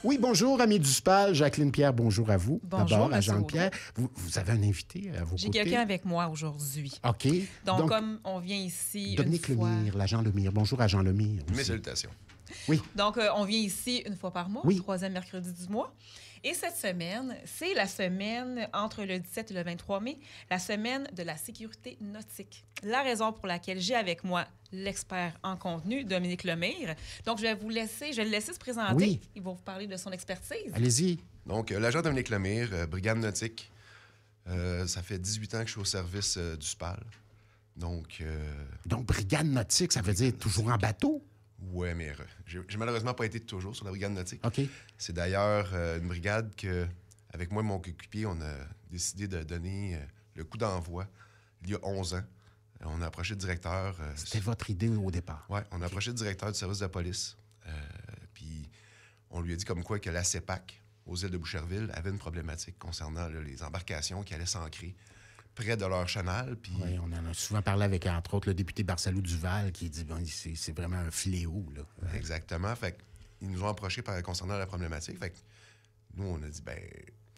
Oui, bonjour, amis du SPAL. Jacqueline Pierre, bonjour à vous. Bonjour, D'abord, à monsieur Jean-Pierre. Vous avez un invité à vos J'ai côtés? quelqu'un avec moi aujourd'hui. OK. Donc, comme on vient ici Dominique une fois... Lemire, l'agent Lemire. Bonjour, agent Lemire. Mes salutations. Oui. Donc, on vient ici une fois par mois, Oui. troisième mercredi du mois. Et cette semaine, c'est la semaine entre le 17 et le 23 mai, la semaine de la sécurité nautique. La raison pour laquelle j'ai avec moi l'expert en contenu, Dominique Lemire. Donc, je vais le laisser se présenter. Oui. Il va vous parler de son expertise. Allez-y. Donc, l'agent Dominique Lemire, brigade nautique. Ça fait 18 ans que je suis au service du SPAL. Donc, brigade nautique, ça veut dire toujours en bateau? ouais, mais j'ai malheureusement pas été toujours sur la brigade nautique. OK. C'est d'ailleurs une brigade que, avec moi et mon coéquipier, on a décidé de donner le coup d'envoi il y a 11 ans. On a approché le directeur. C'était votre idée au départ? Oui, on a approché le directeur du service de la police. Puis on lui a dit comme quoi que la CEPAC, aux îles de Boucherville, avait une problématique concernant là, les embarcations qui allaient s'ancrer près de leur chenal. Puis... Oui, on en a souvent parlé avec, entre autres, le député Barsalou Duval qui dit bon, c'est vraiment un fléau. Là. Exactement. Fait ils nous ont approchés concernant la problématique. Fait que nous, on a dit, ben,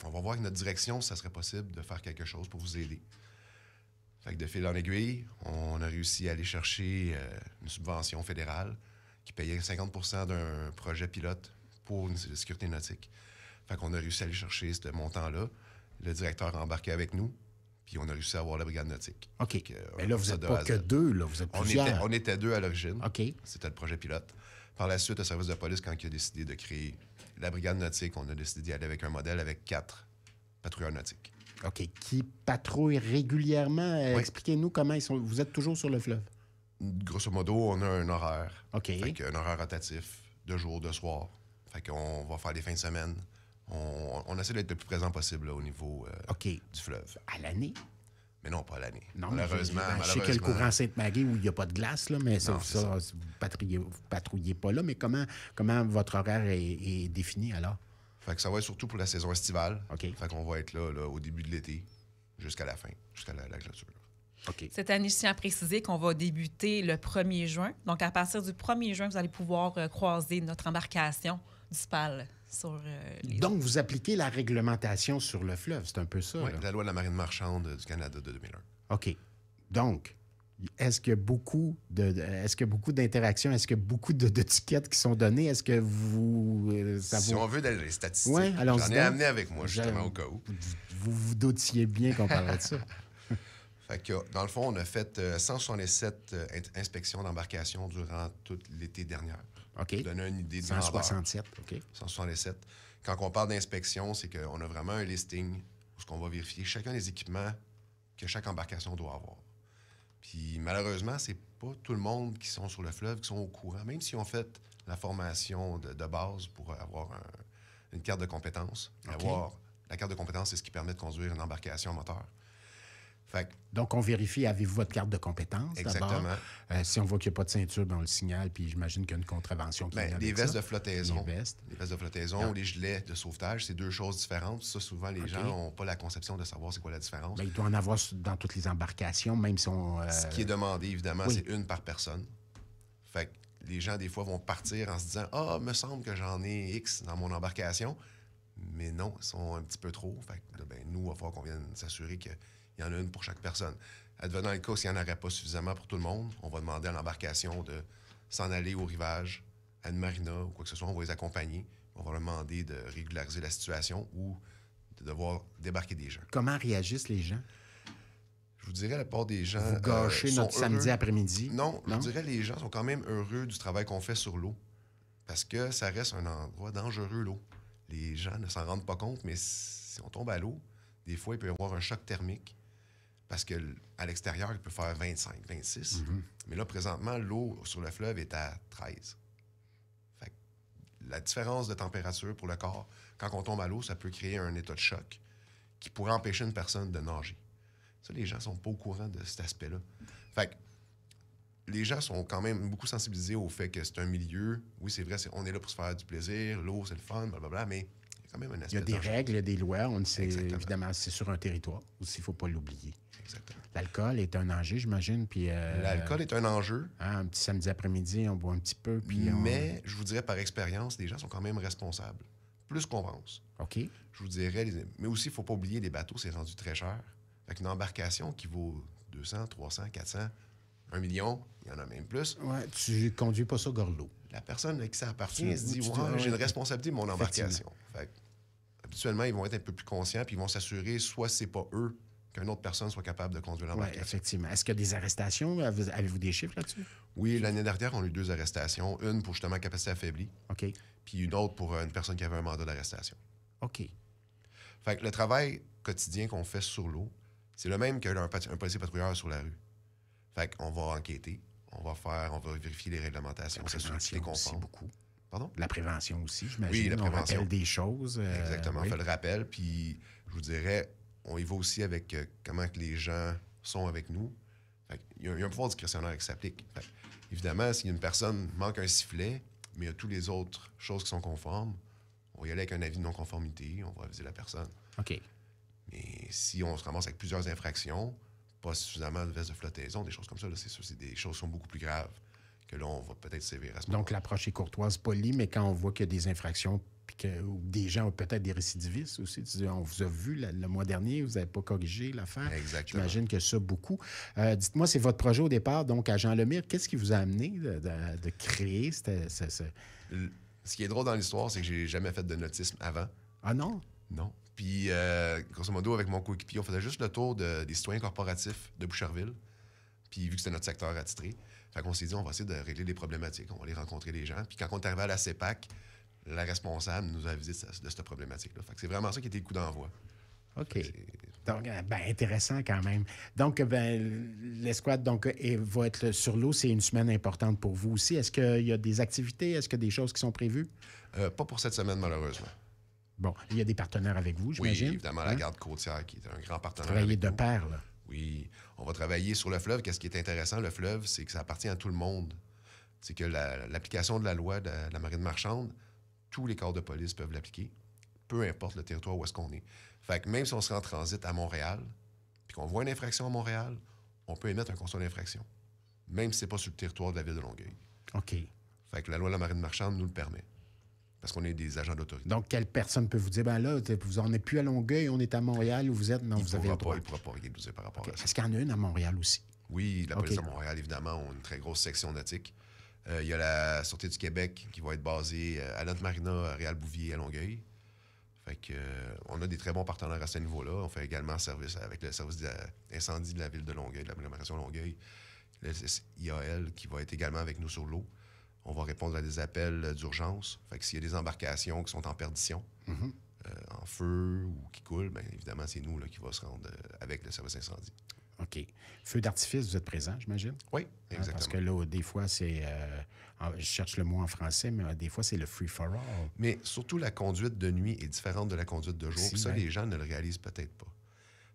on va voir avec notre direction si ça serait possible de faire quelque chose pour vous aider. Fait que de fil en aiguille, on a réussi à aller chercher une subvention fédérale qui payait 50 % d'un projet pilote pour une sécurité nautique. Fait qu'on a réussi à aller chercher ce montant-là. Le directeur a embarqué avec nous, puis on a réussi à avoir la brigade nautique. OK. Mais là, vous n'êtes de pas A à que Z. deux, là, vous êtes plusieurs. On était deux à l'origine. OK. C'était le projet pilote. Par la suite, le service de police, quand il a décidé de créer la brigade nautique, on a décidé d'y aller avec un modèle avec 4 patrouilleurs nautiques. OK. Qui patrouillent régulièrement? Oui. Expliquez-nous comment ils sont. Vous êtes toujours sur le fleuve? Grosso modo, on a un horaire. OK. Fait qu'un horaire rotatif, de jour, de soir. Fait qu'on va faire des fins de semaine. On essaie d'être le plus présent possible là, au niveau OK. du fleuve. À l'année? Mais non, pas à l'année. Non, Malheureusement. je sais qu'il y a le courant Sainte-Marie où il n'y a pas de glace, là, mais Non, ça, vous patrouillez pas là. Mais comment votre horaire est défini alors? Fait que ça va être surtout pour la saison estivale. OK. Fait qu'on va être là, au début de l'été, jusqu'à la fin, jusqu'à la clôture. OK. Cette année, je tiens à préciser qu'on va débuter le 1er juin. Donc, à partir du 1er juin, vous allez pouvoir croiser notre embarcation du SPAL sur les... Donc, vous appliquez la réglementation sur le fleuve, c'est un peu ça? Oui, là? la loi de la marine marchande du Canada de 2001. OK. Donc, est-ce qu'il y a beaucoup d'interactions? Est-ce qu'il y a beaucoup de tickets qui sont donnés? Est-ce que vous... Si on veut dans les statistiques, Ouais, allons-y j'en ai donc. amené avec moi, justement, au cas où. Vous doutiez bien qu'on parlerait de ça. Fait que, dans le fond, on a fait 167 inspections d'embarcation durant tout l'été dernier. OK. Pour donner une idée de grandeur. 167, OK. 167. Quand on parle d'inspection, c'est qu'on a vraiment un listing où on va vérifier chacun des équipements que chaque embarcation doit avoir. Puis malheureusement, c'est pas tout le monde qui sont sur le fleuve qui sont au courant, même si on fait la formation de base pour avoir une carte de compétence. OK. La carte de compétence, c'est ce qui permet de conduire une embarcation moteur. Fait que, Donc, on vérifie, avez-vous votre carte de compétence d'abord? exactement. Si on voit qu'il n'y a pas de ceinture dans le signal, puis j'imagine qu'il y a une contravention qui vient avec Les vestes ça. de flottaison. Les vestes. Les vestes de flottaison ou les gilets de sauvetage, c'est deux choses différentes. Ça, souvent, les gens n'ont pas la conception de savoir c'est quoi la différence. Ben, il doit en avoir dans toutes les embarcations, même si on... Ce qui est demandé, évidemment, oui. c'est une par personne. Fait que les gens, des fois, vont partir en se disant « Ah, me semble que j'en ai X dans mon embarcation. » Mais non, ils sont un petit peu trop. Fait que, là, nous, il va falloir qu'on vienne s'assurer qu'il y en a une pour chaque personne. Advenant le cas, s'il n'y en aurait pas suffisamment pour tout le monde, on va demander à l'embarcation de s'en aller au rivage, à une marina ou quoi que ce soit. On va les accompagner. On va leur demander de régulariser la situation ou de devoir débarquer des gens. Comment réagissent les gens? Je vous dirais, la part des gens... Vous gâchez sont notre samedi heureux. après-midi? Non, je dirais les gens sont quand même heureux du travail qu'on fait sur l'eau. Parce que ça reste un endroit dangereux, l'eau. Les gens ne s'en rendent pas compte, mais si on tombe à l'eau, des fois, il peut y avoir un choc thermique. Parce qu'à l'extérieur, il peut faire 25, 26. Mais là, présentement, l'eau sur le fleuve est à 13. Fait que la différence de température pour le corps, quand on tombe à l'eau, ça peut créer un état de choc qui pourrait empêcher une personne de nager. Ça, les gens sont pas au courant de cet aspect-là. Fait que les gens sont quand même beaucoup sensibilisés au fait que c'est un milieu... Oui, c'est vrai, on est là pour se faire du plaisir, l'eau, c'est le fun, blablabla, mais il y a quand même un aspect Il y a des danger. règles, il y a des lois. On le sait, Exactement. évidemment, c'est sur un territoire aussi, il ne faut pas l'oublier. Exactement. L'alcool est un enjeu, j'imagine. Puis L'alcool est un enjeu, un petit samedi après-midi, on boit un petit peu. Puis mais je vous dirais par expérience, les gens sont quand même responsables. plus qu'on pense. OK. Je vous dirais, mais aussi, il ne faut pas oublier, les bateaux, c'est rendu très cher. Fait qu'une embarcation qui vaut 200, 300, 400, 1 million, il y en a même plus. Ouais, tu conduis pas ça gorlot. La personne à qui ça appartient se dit, Tu- ouais, j'ai une ouais. responsabilité de mon embarcation. Fait que, habituellement, ils vont être un peu plus conscients, puis ils vont s'assurer, soit c'est pas eux, qu'une autre personne soit capable de conduire Oui, l'embarcation. effectivement. Est-ce qu'il y a des arrestations? Avez-vous des chiffres là-dessus? Oui, l'année dernière, on a eu 2 arrestations. Une pour justement capacité affaiblie, OK. puis une autre pour une personne qui avait un mandat d'arrestation. OK. Fait que le travail quotidien qu'on fait sur l'eau, c'est le même qu'un policier patrouilleur sur la rue. Fait qu'on va enquêter, on va vérifier les réglementations, La s'assurer que tout est prévention aussi, conforme. beaucoup. Pardon? La prévention aussi, j'imagine. Oui, la On prévention. rappelle des choses. Exactement, oui. on fait le rappel, puis je vous dirais, on y va aussi avec comment que les gens sont avec nous. Fait il y a un pouvoir discrétionnaire qui s'applique. Fait évidemment, si une personne manque un sifflet, mais il y a toutes les autres choses qui sont conformes, on va y aller avec un avis de non-conformité, on va aviser la personne. OK. Mais si on se ramasse avec plusieurs infractions, pas suffisamment de veste de flottaison, des choses comme ça, là, c'est sûr, c'est des choses qui sont beaucoup plus graves que là, on va peut-être sévir à ce moment-là. Donc, l'approche est courtoise, polie, mais quand on voit qu'il y a des infractions, puis que ou des gens ont peut-être des récidivistes aussi, tu dis, on vous a vu le mois dernier, vous n'avez pas corrigé l'affaire. Exactement. J'imagine que ça, beaucoup. Dites-moi, c'est votre projet au départ, donc à Jean Lemire. Qu'est-ce qui vous a amené de créer ce... Ce qui est drôle dans l'histoire, c'est que j'ai jamais fait de nautisme avant. Ah non? Non. Puis, grosso modo, avec mon coéquipier, on faisait juste le tour des citoyens corporatifs de Boucherville. Puis, vu que c'était notre secteur attitré, fait qu'on s'est dit, on va essayer de régler des problématiques. On va aller rencontrer les gens. Puis, quand on est arrivé à la CEPAC, la responsable nous a avisé de cette problématique-là. Fait que c'est vraiment ça qui était le coup d'envoi. OK. Donc, intéressant quand même. Donc, l'escouade va être sur l'eau. C'est une semaine importante pour vous aussi. Est-ce qu'il y a des activités? Est-ce qu'il y a des choses qui sont prévues? Pas pour cette semaine, malheureusement. Bon, il y a des partenaires avec vous, Oui, j'imagine? évidemment, la garde côtière, qui est un grand partenaire. Travailler avec de nous. pair, là. Oui, on va travailler sur le fleuve. Qu'est-ce qui est intéressant, le fleuve, c'est que ça appartient à tout le monde. C'est que l'application de la loi de la marine marchande, tous les corps de police peuvent l'appliquer, peu importe le territoire où est-ce qu'on est. Fait que même si on serait en transit à Montréal, puis qu'on voit une infraction à Montréal, on peut émettre un constat d'infraction, même si ce n'est pas sur le territoire de la ville de Longueuil. OK. Fait que la loi de la marine marchande nous le permet, parce qu'on est des agents d'autorité. Donc, quelle personne peut vous dire, ben là, vous n'en êtes plus à Longueuil, on est à Montréal, où vous êtes? Non, vous avez le droit. Il ne pourra pas rien nous dire par rapport OK. à ça. Est-ce qu'il y en a une à Montréal aussi? Oui, la police OK. de Montréal, évidemment, ont une très grosse section nautique. Il y a la Sûreté du Québec qui va être basée à notre marina à Réal-Bouvier à Longueuil. Fait que, on a des très bons partenaires à ce niveau-là. On fait également service avec le service d'incendie de la ville de Longueuil, de l'agglomération Longueuil, le IAL qui va être également avec nous sur l'eau. On va répondre à des appels d'urgence. Fait que s'il y a des embarcations qui sont en perdition, en feu ou qui coulent, bien évidemment, c'est nous là, qui va se rendre avec le service incendie. OK. Feu d'artifice, vous êtes présent, j'imagine? Oui, Hein, exactement. parce que là, des fois, c'est... je cherche le mot en français, mais des fois, c'est le free-for-all. Mais surtout, la conduite de nuit est différente de la conduite de jour. Si, Puis ça, ouais. les gens ne le réalisent peut-être pas.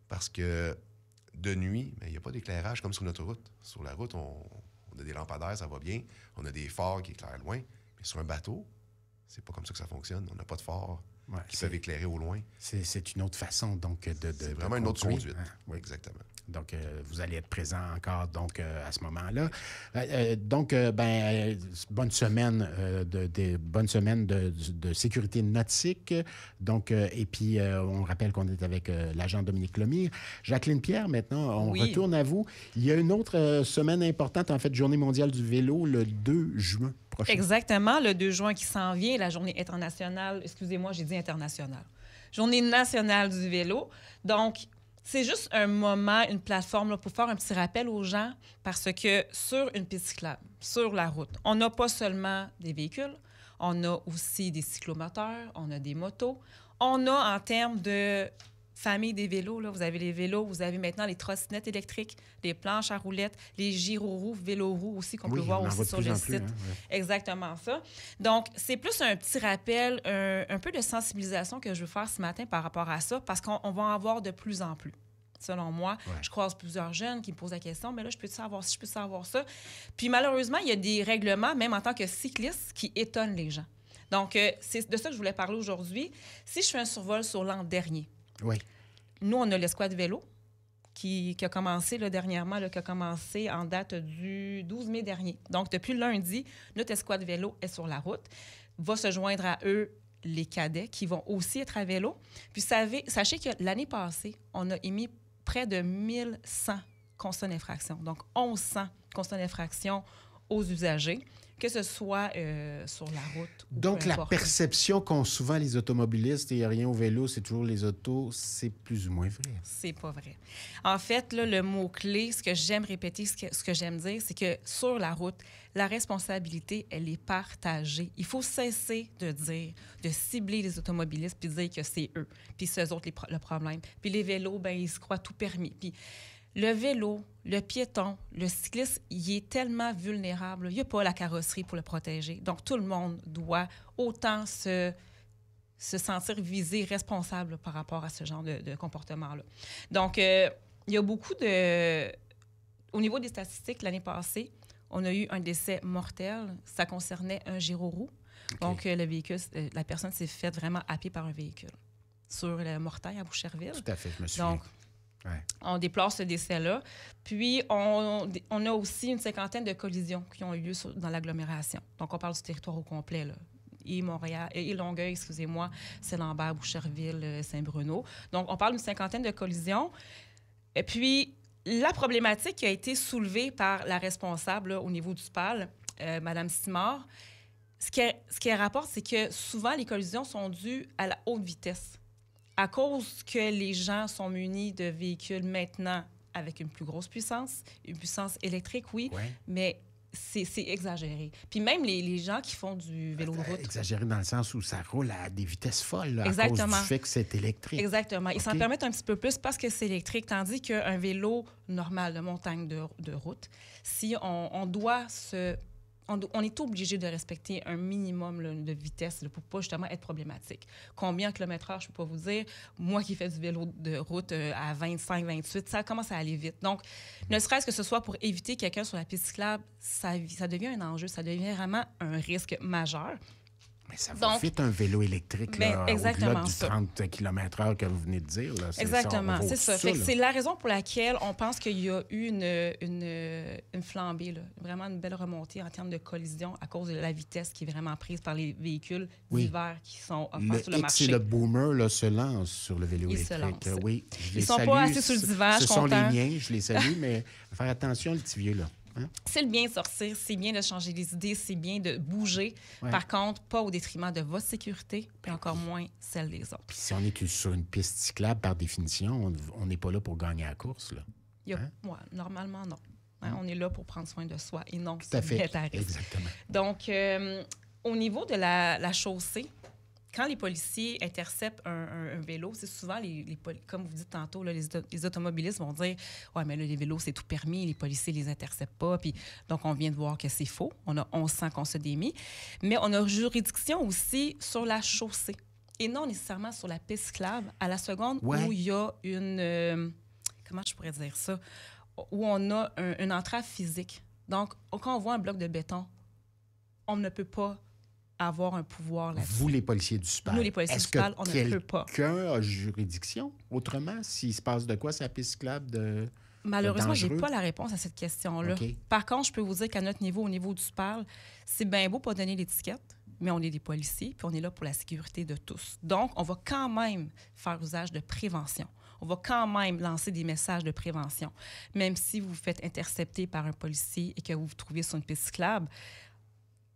Parce que de nuit, il n'y a pas d'éclairage comme sur notre route. Sur la route, on a des lampadaires, ça va bien. On a des phares qui éclairent loin. Mais sur un bateau, c'est pas comme ça que ça fonctionne. On n'a pas de phares Ouais, qui peuvent éclairer au loin. c'est une autre façon, donc, de C'est vraiment une autre conduire, conduite. hein? Oui. Exactement. Donc, vous allez être présent encore donc, à ce moment-là. Bonne semaine, bonne semaine de sécurité nautique. Donc, et puis, on rappelle qu'on est avec l'agent Dominique Lemire. Jacqueline Pierre, maintenant, on Oui. retourne à vous. Il y a une autre semaine importante, en fait, Journée mondiale du vélo, le 2 juin prochain. Exactement, le 2 juin qui s'en vient, la journée internationale, excusez-moi, j'ai dit internationale. Journée nationale du vélo. Donc, c'est juste un moment, une plateforme là, pour faire un petit rappel aux gens parce que sur une piste cyclable, sur la route, on n'a pas seulement des véhicules, on a aussi des cyclomoteurs, on a des motos. On a en termes de famille des vélos, là, vous avez les vélos, vous avez maintenant les trottinettes électriques, les planches à roulettes, les gyroroues, véloroues aussi qu'on peut voir on en aussi voit de sur plus le en plus, site. hein, ouais. Exactement ça. Donc, c'est plus un petit rappel, un peu de sensibilisation que je veux faire ce matin par rapport à ça, parce qu'on va en avoir de plus en plus. Selon moi, Ouais. je croise plusieurs jeunes qui me posent la question, mais là, je peux savoir si je peux savoir ça. Puis malheureusement, il y a des règlements, même en tant que cycliste, qui étonnent les gens. Donc, c'est de ça que je voulais parler aujourd'hui. Si je fais un survol sur l'an dernier, Oui. nous, on a l'escouade vélo qui a commencé là, dernièrement, là, qui a commencé en date du 12 mai dernier. Donc, depuis lundi, notre escouade vélo est sur la route. Va se joindre à eux les cadets qui vont aussi être à vélo. Puis sachez que l'année passée, on a émis près de 1100 constats d'infraction. Donc, 1100 constats d'infraction aux usagers, que ce soit sur la route ou Donc, peu la importe. perception qu'ont souvent les automobilistes, il n'y a rien au vélo, c'est toujours les autos, c'est plus ou moins vrai. C'est pas vrai. En fait, là, le mot-clé, ce que j'aime répéter, ce que j'aime dire, c'est que sur la route, la responsabilité, elle est partagée. Il faut cesser de dire, de cibler les automobilistes puis de dire que c'est eux, puis c'est eux autres le problème. Puis les vélos, ben ils se croient tout permis. Puis le vélo, le piéton, le cycliste, il est tellement vulnérable. Il n'y a pas la carrosserie pour le protéger. Donc, tout le monde doit autant se sentir visé, responsable par rapport à ce genre de comportement-là. Donc, il y a beaucoup de... Au niveau des statistiques, l'année passée, on a eu un décès mortel. Ça concernait un gyroroue. Okay. Donc, le véhicule, la personne s'est faite vraiment happer par un véhicule sur le Mortail à Boucherville. Tout à fait, je me souviens. Donc, ouais. on déplore ce décès-là. Puis, on a aussi une 50aine de collisions qui ont eu lieu dans l'agglomération. Donc, on parle du territoire au complet, là. Et Montréal, et Longueuil, excusez-moi, Saint-Lambert, Boucherville, Saint-Bruno. Donc, on parle d'une 50aine de collisions. Et puis, la problématique qui a été soulevée par la responsable là, au niveau du SPAL, Mme Simard, ce qu'elle rapporte, c'est que souvent, les collisions sont dues à la haute vitesse. À cause que les gens sont munis de véhicules maintenant avec une plus grosse puissance, une puissance électrique, oui, Ouais. mais c'est exagéré. Puis même les gens qui font du vélo de route. Exagéré dans le sens où ça roule à des vitesses folles, là, à Exactement. cause du fait que c'est électrique. Exactement. Ils OK. s'en permettent un petit peu plus parce que c'est électrique, tandis qu'un vélo normal de montagne de route, si on doit on est obligé de respecter un minimum là, de vitesse là, pour pas justement être problématique. Combien de kilomètres-heure, je peux pas vous dire. Moi qui fais du vélo de route à 25, 28, ça commence à aller vite. Donc, ne serait-ce que ce soit pour éviter quelqu'un sur la piste cyclable, ça devient un enjeu, ça devient vraiment un risque majeur. Mais ça va vite, un vélo électrique, là, exactement au-delà du ça. 30 km/h que vous venez de dire. Là, Exactement, c'est ça. Fait que là. c'est la raison pour laquelle on pense qu'il y a eu une flambée, là, vraiment une belle remontée en termes de collision à cause de la vitesse qui est vraiment prise par les véhicules divers qui sont offerts sur le X marché. et le boomer là, se lancent sur le vélo Ils se électrique. lancent. Oui, je les Ils sont salue. pas assez sur le divan, je Ce suis sont contente. les miens, je les salue, mais faire attention, le petit vieux, là. Hein? C'est le bien de sortir, c'est bien de changer les idées, c'est bien de bouger. Ouais. Par contre, pas au détriment de votre sécurité, puis encore moins celle des autres. Puis si on est sur une piste cyclable, par définition, on n'est pas là pour gagner la course. Là. Ouais, normalement, non. Hein, on est là pour prendre soin de soi et non Tout à se fait. mettre à risque. Exactement. Donc, au niveau de la chaussée, quand les policiers interceptent un vélo, c'est souvent, comme vous dites tantôt, là, les automobilistes vont dire « Ouais, mais là, les vélos, c'est tout permis, les policiers les interceptent pas. » Puis donc, on vient de voir que c'est faux. On a 1100 constats d'émis. Mais on a juridiction aussi sur la chaussée et non nécessairement sur la piste cyclable à la seconde où il y a une... comment je pourrais dire ça? Où on a une entrave physique. Donc, quand on voit un bloc de béton, on ne peut pas avoir un pouvoir là-dessus. Vous, les policiers du SPAL. Nous, les policiers du SPAL, on ne peut pas. Est-ce que quelqu'un a juridiction autrement s'il se passe de quoi sur la piste cyclable de Malheureusement, je dangereux? n'ai pas la réponse à cette question-là. OK. Par contre, je peux vous dire qu'à notre niveau, au niveau du SPAL, c'est bien beau pas donner l'étiquette, mais on est des policiers, puis on est là pour la sécurité de tous. Donc, on va quand même faire usage de prévention. On va quand même lancer des messages de prévention. Même si vous vous faites intercepter par un policier et que vous vous trouvez sur une piste cyclable,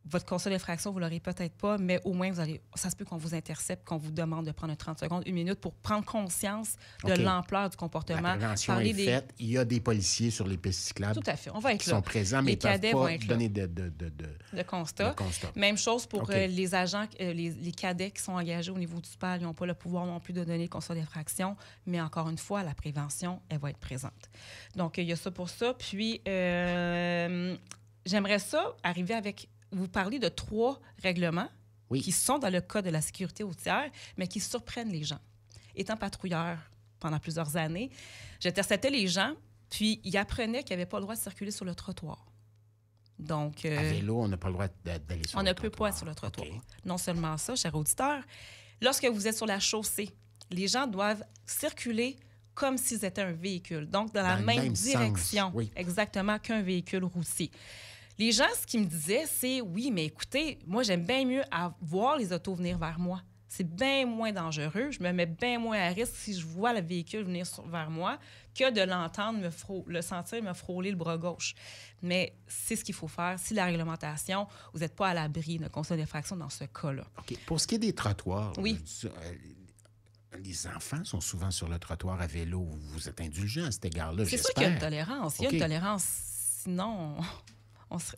votre constat d'infraction, vous ne l'aurez peut-être pas, mais au moins, ça se peut qu'on vous intercepte, qu'on vous demande de prendre 30 secondes, 1 minute pour prendre conscience de l'ampleur du comportement. La prévention est faite. Il y a des policiers sur les pistes cyclables. Tout à fait. On va être qui là. sont présents, mais Les ils ne cadets peuvent vont pas être donner là. de constat. constat. Même chose pour OK. les agents, les cadets qui sont engagés au niveau du SPAL. Ils n'ont pas le pouvoir non plus de donner le constat d'infraction, mais encore une fois, la prévention, elle va être présente. Donc, il y a ça pour ça. Puis, j'aimerais ça arriver avec... Vous parlez de 3 règlements qui sont dans le code de la sécurité routière, mais qui surprennent les gens. Étant patrouilleur pendant plusieurs années, j'interceptais les gens, puis ils apprenaient qu'ils n'avaient pas le droit de circuler sur le trottoir. Donc, à vélo, on n'a pas le droit d'aller sur on le ne trottoir. peut pas être sur le trottoir. OK. Non seulement ça, chers auditeurs, lorsque vous êtes sur la chaussée, les gens doivent circuler comme s'ils étaient un véhicule, donc dans la le même même direction, sens, oui. exactement qu'un véhicule routier. Les gens, ce qu'ils me disaient, c'est « Oui, mais écoutez, moi, j'aime bien mieux voir les autos venir vers moi. c'est bien moins dangereux. Je me mets bien moins à risque si je vois le véhicule venir vers moi que de l'entendre, le sentir me frôler le bras gauche. Mais c'est ce qu'il faut faire. Si la réglementation, vous n'êtes pas à l'abri de constat d'infraction dans ce cas-là. OK. Pour ce qui est des trottoirs, Oui. Les enfants sont souvent sur le trottoir à vélo. Vous êtes indulgent à cet égard-là, C'est j'espère. sûr qu'il y a une tolérance. Il y a OK. une tolérance. Sinon,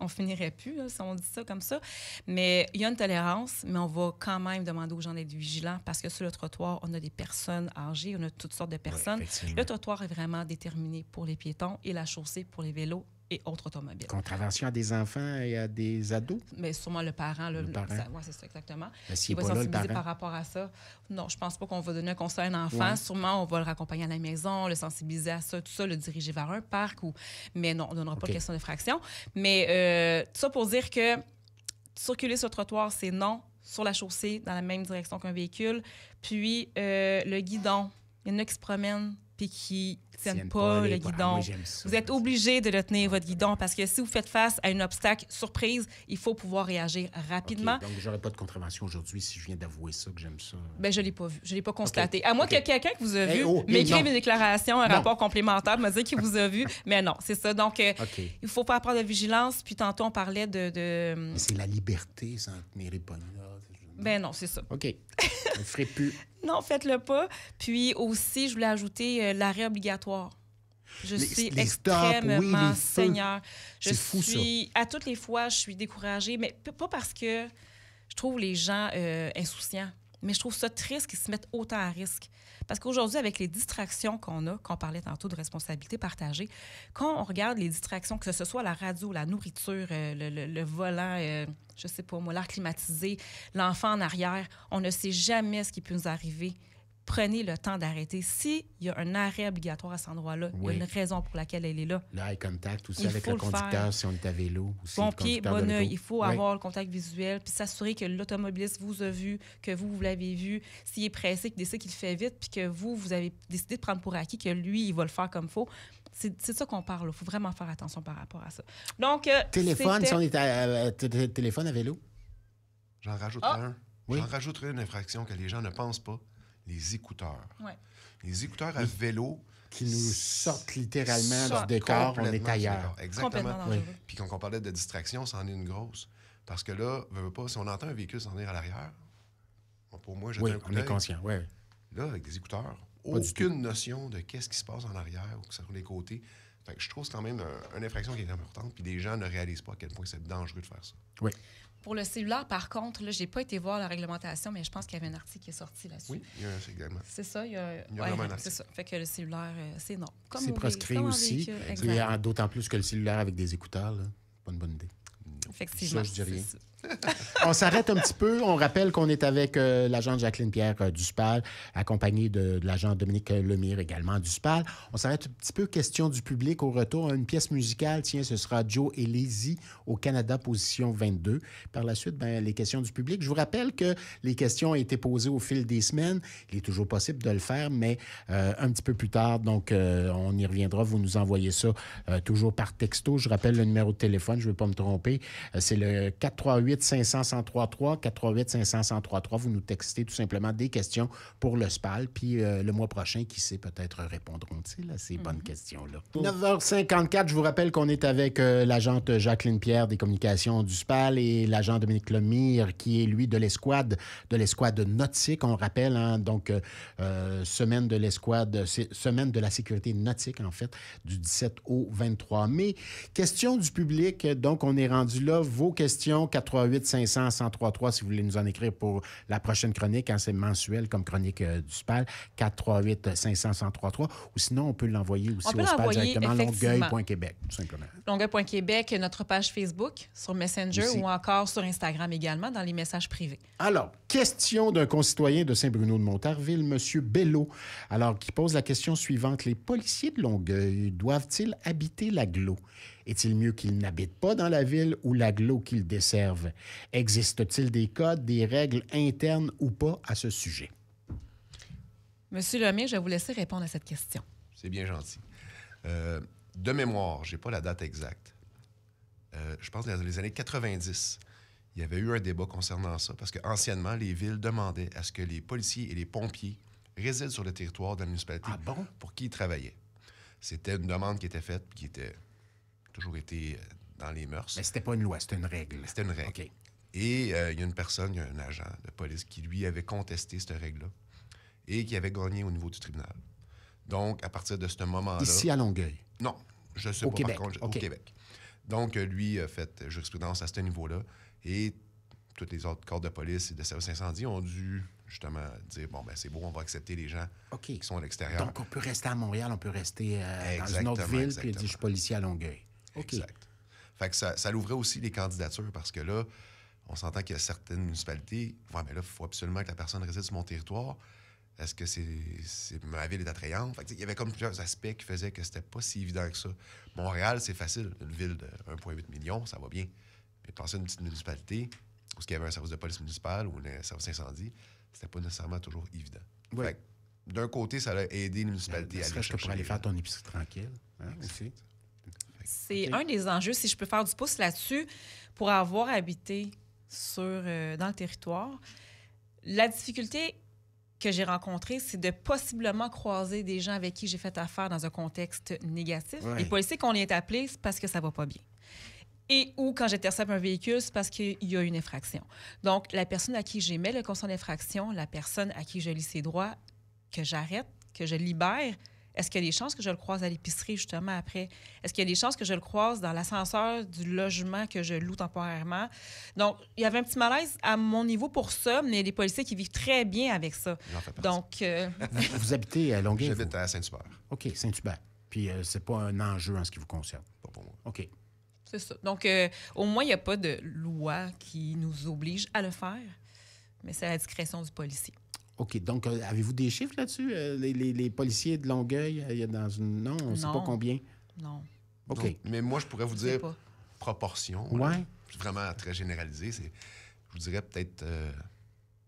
on finirait plus là, si on dit ça comme ça. Mais il y a une tolérance, mais on va quand même demander aux gens d'être vigilants parce que sur le trottoir, on a des personnes âgées, on a toutes sortes de personnes. effectivement. Le trottoir est vraiment déterminé pour les piétons et la chaussée pour les vélos et autres automobiles. Contravention à des enfants et à des ados? Mais sûrement le parent. Là, Le parent. Oui, c'est ça, exactement. Mais s'il Il n'est va pas là, le sensibiliser parent? par rapport à ça. Non, je pense pas qu'on va donner un conseil à un enfant. Ouais. Sûrement, on va le raccompagner à la maison, le sensibiliser à ça, tout ça, le diriger vers un parc. Mais non, on ne donnera pas OK. question d'infraction. Mais tout ça pour dire que circuler sur le trottoir, c'est non. Sur la chaussée, dans la même direction qu'un véhicule. Puis, le guidon, il y en a qui se promènent puis qui ne tiennent pas le guidon. Moi, j'aime ça. Vous êtes obligé de le tenir, votre guidon, parce que si vous faites face à un obstacle surprise, il faut pouvoir réagir rapidement. OK, donc, j'aurais pas de contravention aujourd'hui si je viens d'avouer ça, que j'aime ça. Ben, je ne l'ai pas vu. Je ne l'ai pas constaté. À moins OK. que quelqu'un qui vous a vu oh, m'écrive non. une déclaration, un Non. rapport complémentaire, me dire qu'il vous a vu. Mais non, c'est ça. Donc, OK. il faut faire preuve de vigilance. Puis tantôt, on parlait Mais c'est la liberté sans tenir les pognes, là. Ben non, c'est ça. OK. Je ne ferai plus. Non, faites-le pas. Puis aussi, je voulais ajouter l'arrêt obligatoire. Je suis les stops, extrêmement oui, les feux. seigneur. Je C'est fou, ça. suis, à toutes les fois, je suis découragée, mais pas parce que je trouve les gens insouciants, mais je trouve ça triste qu'ils se mettent autant à risque. Parce qu'aujourd'hui, avec les distractions qu'on parlait tantôt de responsabilité partagée, quand on regarde les distractions, que ce soit la radio, la nourriture, le volant, je sais pas moi, l'air climatisé, l'enfant en arrière, on ne sait jamais ce qui peut nous arriver. Prenez le temps d'arrêter. S'il y a un arrêt obligatoire à cet endroit-là, Oui. il y a une raison pour laquelle elle est là. Le eye contact aussi Il avec faut le le conducteur faire. si on est à vélo. Aussi, Bon le pied, conducteur de bon l'auto. œil. Il faut Oui. avoir le contact visuel, puis s'assurer que l'automobiliste vous a vu, que vous l'avez vu. S'il est pressé, qu'il décide qu'il le fait vite, puis que vous avez décidé de prendre pour acquis que lui, il va le faire comme il faut. C'est de ça qu'on parle. Il faut vraiment faire attention par rapport à ça. Donc, Téléphone, c'était- si on est à téléphone à vélo? J'en rajouterai un. Oui. J'en rajouterai une infraction que les gens ne pensent pas. Les écouteurs. Ouais. Les écouteurs à vélo... Qui nous sortent littéralement sortent du décor, on complètement est du ailleurs. décor. Exactement. Complètement dangereux. Puis quand on parlait de distraction, c'en est une grosse. Parce que là, veut pas, si on entend un véhicule s'en venir à l'arrière, pour moi, Oui, un coup on est d'œil. conscient. Oui. Là, avec des écouteurs, Pas du aucune notion de qu'est-ce qui se passe en arrière ou que sur les côtés. Fait que je trouve que c'est quand même une infraction qui est importante. Puis les gens ne réalisent pas à quel point c'est dangereux de faire ça. Oui. Pour le cellulaire, par contre, là, j'ai pas été voir la réglementation, mais je pense qu'il y avait un article qui est sorti là-dessus. Oui, il y a un également. C'est ça, il y a vraiment un article. c'est ça. Fait que le cellulaire, c'est non. Comme C'est au proscrit comme en aussi. véhicule, Et exact. d'autant plus que le cellulaire avec des écouteurs, là, pas une bonne idée. Effectivement. Ça, je dis rien. c'est ça. On s'arrête un petit peu. On rappelle qu'on est avec l'agent Jacqueline Pierre du SPAL, accompagné de l'agent Dominique Lemire également du SPAL. On s'arrête un petit peu. Question du public au retour. Une pièce musicale. Tiens, ce sera Joe et Lizzy au Canada, position 22. Par la suite, les questions du public. Je vous rappelle que les questions ont été posées au fil des semaines. Il est toujours possible de le faire, mais un petit peu plus tard. Donc, on y reviendra. Vous nous envoyez ça toujours par texto. Je rappelle le numéro de téléphone. Je ne veux pas me tromper. C'est le 438-500-1033, 438-500-1033. Vous nous textez tout simplement des questions pour le SPAL. Puis le mois prochain, qui sait, peut-être répondront-ils à ces bonnes questions-là. 9h54, je vous rappelle qu'on est avec l'agente Jacqueline Pierre des communications du SPAL et l'agent Dominique Lemire, qui est, lui, de l'escouade nautique. On rappelle, hein, donc, semaine de l'escouade, semaine de la sécurité nautique, en fait, du 17 au 23 mai. Question du public. Donc, on est rendu là. Vos questions, 438-500-1033, si vous voulez nous en écrire pour la prochaine chronique, hein, c'est mensuel comme chronique du SPAL, 438-500-1033, ou sinon, on peut l'envoyer aussi On peut au SPAL l'envoyer, directement, effectivement. longueuil.québec, tout simplement. Longueuil.québec, notre page Facebook, sur Messenger Aussi. ou encore sur Instagram également, dans les messages privés. Alors, question d'un concitoyen de Saint-Bruno-de-Montarville, M. Bello, alors qui pose la question suivante. Les policiers de Longueuil doivent-ils habiter l'agglo? Est-il mieux qu'ils n'habitent pas dans la ville ou l'agglo qu'ils desservent? Existe-t-il des codes, des règles internes ou pas à ce sujet? Monsieur Lemire, je vais vous laisser répondre à cette question. C'est bien gentil. De mémoire, je n'ai pas la date exacte. Je pense que dans les années 90, il y avait eu un débat concernant ça, parce qu'anciennement, les villes demandaient à ce que les policiers et les pompiers résident sur le territoire de la municipalité pour qui ils travaillaient. C'était une demande qui était faite, qui était toujours été dans les mœurs. Mais c'était pas une loi, c'était une règle. C'était une règle. OK. Et il y a une personne, il y a un agent de police qui, lui, avait contesté cette règle-là et qui avait gagné au niveau du tribunal. Donc, à partir de ce moment-là... Ici, à Longueuil? Non, je ne sais au pas, Québec. par contre, au Québec. Donc, lui a fait jurisprudence à ce niveau-là et tous les autres corps de police et de services incendie ont dû, justement, dire, bon, ben c'est beau, on va accepter les gens qui sont à l'extérieur. Donc, on peut rester à Montréal, on peut rester dans une autre ville, puis dire, je suis policier à Longueuil. Exact. Fait que ça l'ouvrait aussi les candidatures, parce que là, on s'entend qu'il y a certaines municipalités, ouais, mais là, il faut absolument que la personne réside sur mon territoire. Est-ce que ma ville est attrayante? Fait que, il y avait comme plusieurs aspects qui faisaient que c'était pas si évident que ça. Montréal, c'est facile. Une ville de 1,8 million, ça va bien. Mais penser à une petite municipalité où il y avait un service de police municipal ou un service incendie, c'était pas nécessairement toujours évident. Oui. Fait que, d'un côté, ça a aidé les municipalités à aller chercher. Pour aller faire ton épicerie tranquille. Hein, aussi. C'est un des enjeux, si je peux faire du pouce là-dessus, pour avoir habité dans le territoire. La difficulté que j'ai rencontrée, c'est de possiblement croiser des gens avec qui j'ai fait affaire dans un contexte négatif. Ouais. Les policiers qu'on est appelés, c'est parce que ça va pas bien. Et ou quand j'intercepte un véhicule, c'est parce qu'il y a une infraction. Donc, la personne à qui j'émets le constat d'infraction, la personne à qui je lis ses droits, que j'arrête, que je libère, est-ce qu'il y a des chances que je le croise à l'épicerie, justement, après? Est-ce qu'il y a des chances que je le croise dans l'ascenseur du logement que je loue temporairement? Donc, il y avait un petit malaise à mon niveau pour ça, mais il y a des policiers qui vivent très bien avec ça. Donc... Vous habitez à Longueuil? J'habite à Saint-Hubert. OK, Saint-Hubert. Puis, c'est pas un enjeu en ce qui vous concerne? Pas pour moi. OK. C'est ça. Donc, au moins, il n'y a pas de loi qui nous oblige à le faire, mais c'est à la discrétion du policier. OK. Donc, avez-vous des chiffres là-dessus? Les policiers de Longueuil, il y a dans une... Non, on ne sait pas combien? Non. OK. Donc, mais moi, je pourrais vous dire proportion. Ouais. Vraiment très généralisé. Je vous dirais peut-être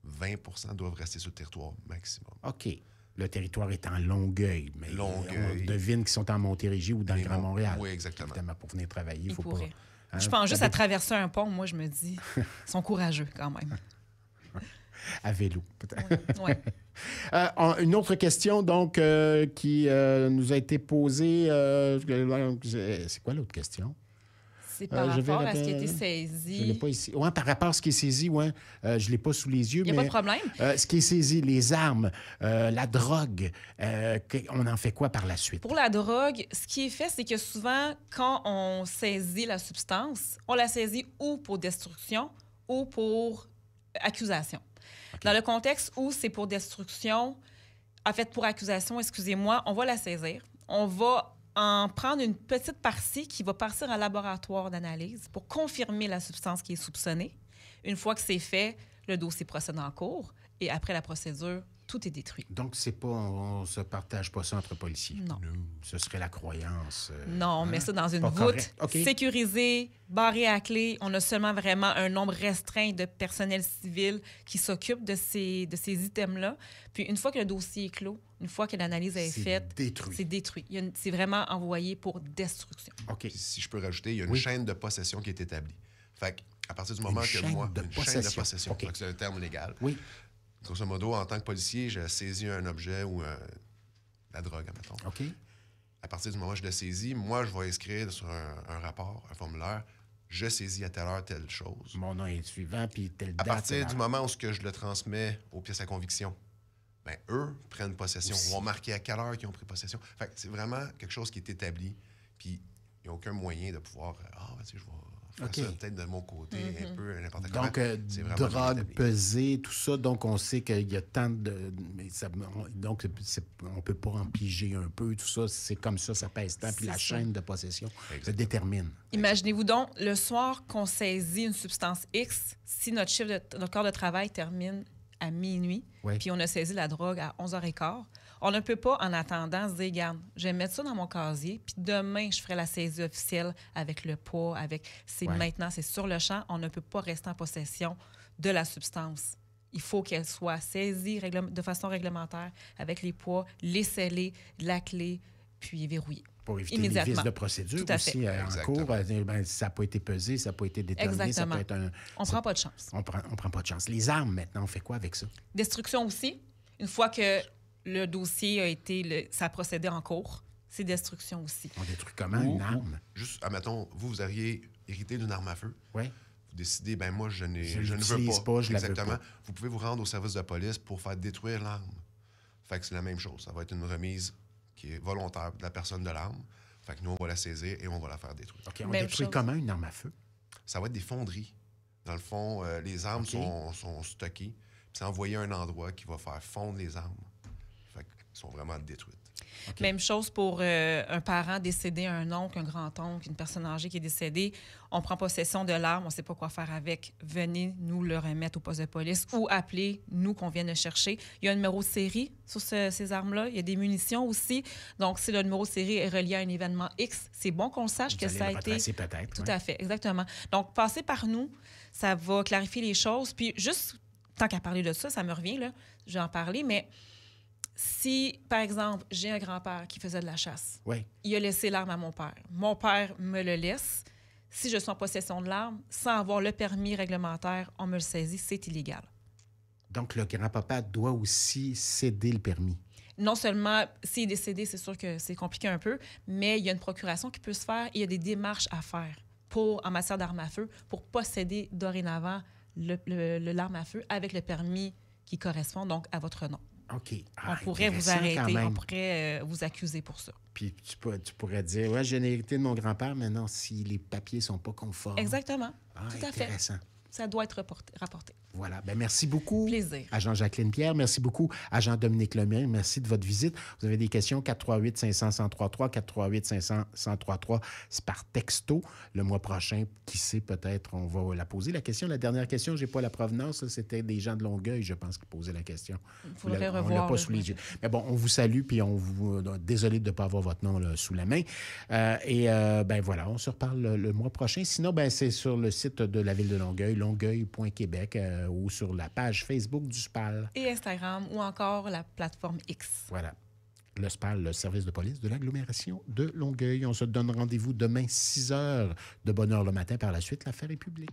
20 doivent rester sur le territoire maximum. OK. Le territoire est en Longueuil, mais Longueuil. on devine qu'ils sont en Montérégie ou dans le Grand Montréal. Oui, exactement. Évidemment, pour venir travailler, il faut pas... Hein? Je pense juste à traverser un pont, moi, je me dis, ils sont courageux quand même. À vélo, peut-être. Oui. Une autre question, donc, qui nous a été posée. C'est quoi l'autre question? C'est par rapport à ce qui a été saisi. Je ne l'ai pas ici. Oui, par rapport à ce qui est saisi, oui. Je ne l'ai pas sous les yeux. Il n'y a pas de problème. Ce qui est saisi, les armes, la drogue, on en fait quoi par la suite? Pour la drogue, ce qui est fait, c'est que souvent, quand on saisit la substance, on la saisit ou pour destruction ou pour accusation. Okay. Dans le contexte où c'est pour destruction, en fait, pour accusation, excusez-moi, on va la saisir. On va en prendre une petite partie qui va partir en laboratoire d'analyse pour confirmer la substance qui est soupçonnée. Une fois que c'est fait, le dossier procède en cours et après la procédure, tout est détruit. Donc, on ne se partage pas ça entre policiers? Non. Ce serait la croyance. Non, on met ça dans une voûte sécurisée, barrée à clé. On a seulement vraiment un nombre restreint de personnel civil qui s'occupe de ces items-là. Puis, une fois que le dossier est clos, une fois que l'analyse est faite, c'est détruit. C'est vraiment envoyé pour destruction. OK. Si je peux rajouter, il y a une chaîne de possession qui est établie. Fait qu'à partir du moment que moi... Une chaîne de possession. Okay. C'est un terme légal. Oui. Grosso modo, en tant que policier, j'ai saisi un objet ou la drogue, admettons. OK. À partir du moment où je le saisis, moi, je vais inscrire sur un rapport, un formulaire, je saisis à telle heure telle chose. Mon nom est suivant, puis telle date. À partir du moment où je le transmets aux pièces à conviction, bien, eux prennent possession. Ils vont marquer à quelle heure ils ont pris possession. Fait que c'est vraiment quelque chose qui est établi, puis il n'y a aucun moyen de pouvoir... je vais... Ça, peut-être de mon côté, un peu n'importe comment. Donc, drogue pesée, tout ça, donc on sait qu'il y a tant de... donc, on ne peut pas en piger un peu, tout ça, c'est comme ça pèse tant, puis la chaîne de possession se détermine. Imaginez-vous donc, le soir qu'on saisit une substance X, si notre corps de travail termine à minuit, puis on a saisi la drogue à 11h15, on ne peut pas, en attendant, se dire, regarde, je vais mettre ça dans mon casier, puis demain, je ferai la saisie officielle avec le poids, maintenant, c'est sur le champ. On ne peut pas rester en possession de la substance. Il faut qu'elle soit saisie de façon réglementaire avec les poids, les scellés, la clé, puis verrouillée. Pour éviter les immédiatement. vices de procédure Tout à fait. aussi en Exactement. cours. Ben, ça n'a pas été pesé, ça n'a pas été déterminé. Exactement. Ça peut être On prend pas de chance. On prend pas de chance. Les armes, maintenant, on fait quoi avec ça? Destruction aussi. Une fois que le dossier a été... ça a procédé en cours, c'est destruction aussi. On détruit comment une arme? Juste, admettons, vous auriez hérité d'une arme à feu. Oui. Vous décidez, ben moi, je ne veux l'utilise pas, je la veux Exactement. pas. Vous pouvez vous rendre au service de police pour faire détruire l'arme. Fait que c'est la même chose. Ça va être une remise qui est volontaire de la personne de l'arme. Fait que nous, on va la saisir et on va la faire détruire. OK, on Même détruit chose. comment une arme à feu? Ça va être des fonderies. Dans le fond, les armes OK. sont stockées. Puis c'est envoyé à un endroit qui va faire fondre les armes. Fait qu'elles sont vraiment détruites. OK. Même chose pour un parent décédé, un oncle, un grand-oncle, une personne âgée qui est décédée. On prend possession de l'arme, on ne sait pas quoi faire avec. Venez nous le remettre au poste de police ou appelez nous qu'on vienne le chercher. Il y a un numéro de série sur ces armes-là. Il y a des munitions aussi. Donc, si le numéro de série est relié à un événement X, c'est bon qu'on sache Vous que allez ça a le été... retracer peut-être. Tout ouais. à fait, exactement. Donc, passer par nous, ça va clarifier les choses. Puis juste, tant qu'à parler de ça me revient, là, je vais en parler, mais si, par exemple, j'ai un grand-père qui faisait de la chasse, Oui. il a laissé l'arme à mon père. Mon père me le laisse. Si je suis en possession de l'arme, sans avoir le permis réglementaire, on me le saisit, c'est illégal. Donc, le grand-papa doit aussi céder le permis. Non seulement, s'il est décédé, c'est sûr que c'est compliqué un peu, mais il y a une procuration qui peut se faire et il y a des démarches à faire en matière d'armes à feu pour posséder dorénavant l'arme à feu avec le permis qui correspond donc à votre nom. OK. On pourrait vous intéressant quand arrêter, même. on pourrait vous accuser pour ça. Puis tu pourrais dire, ouais, j'ai une hérité de mon grand-père, mais non, si les papiers sont pas conformes. Exactement. Ah, Tout à fait. intéressant. Ça doit être rapporté. Voilà. Ben, merci beaucoup. Plaisir. Agent Jacqueline Pierre. Merci beaucoup, Agent Dominique Lemire. Merci de votre visite. Vous avez des questions, 438-500-1033, 438-500-1033. C'est par texto. Le mois prochain, qui sait, peut-être, on va la poser. La question, la dernière question, je n'ai pas la provenance. Là, c'était des gens de Longueuil, je pense, qui posaient la question. Il faudrait On l'a revoir. pas là, sous les je- yeux. Mais bon, on vous salue, puis on vous... désolé de ne pas avoir votre nom là, sous la main. Ben voilà, on se reparle le mois prochain. Sinon, ben c'est sur le site de la Ville de Longueuil, longueuil.québec, ou sur la page Facebook du SPAL. Et Instagram ou encore la plateforme X. Voilà. Le SPAL, le service de police de l'agglomération de Longueuil. On se donne rendez-vous demain, 6 heures, de bonne heure le matin. Par la suite, l'affaire est publique.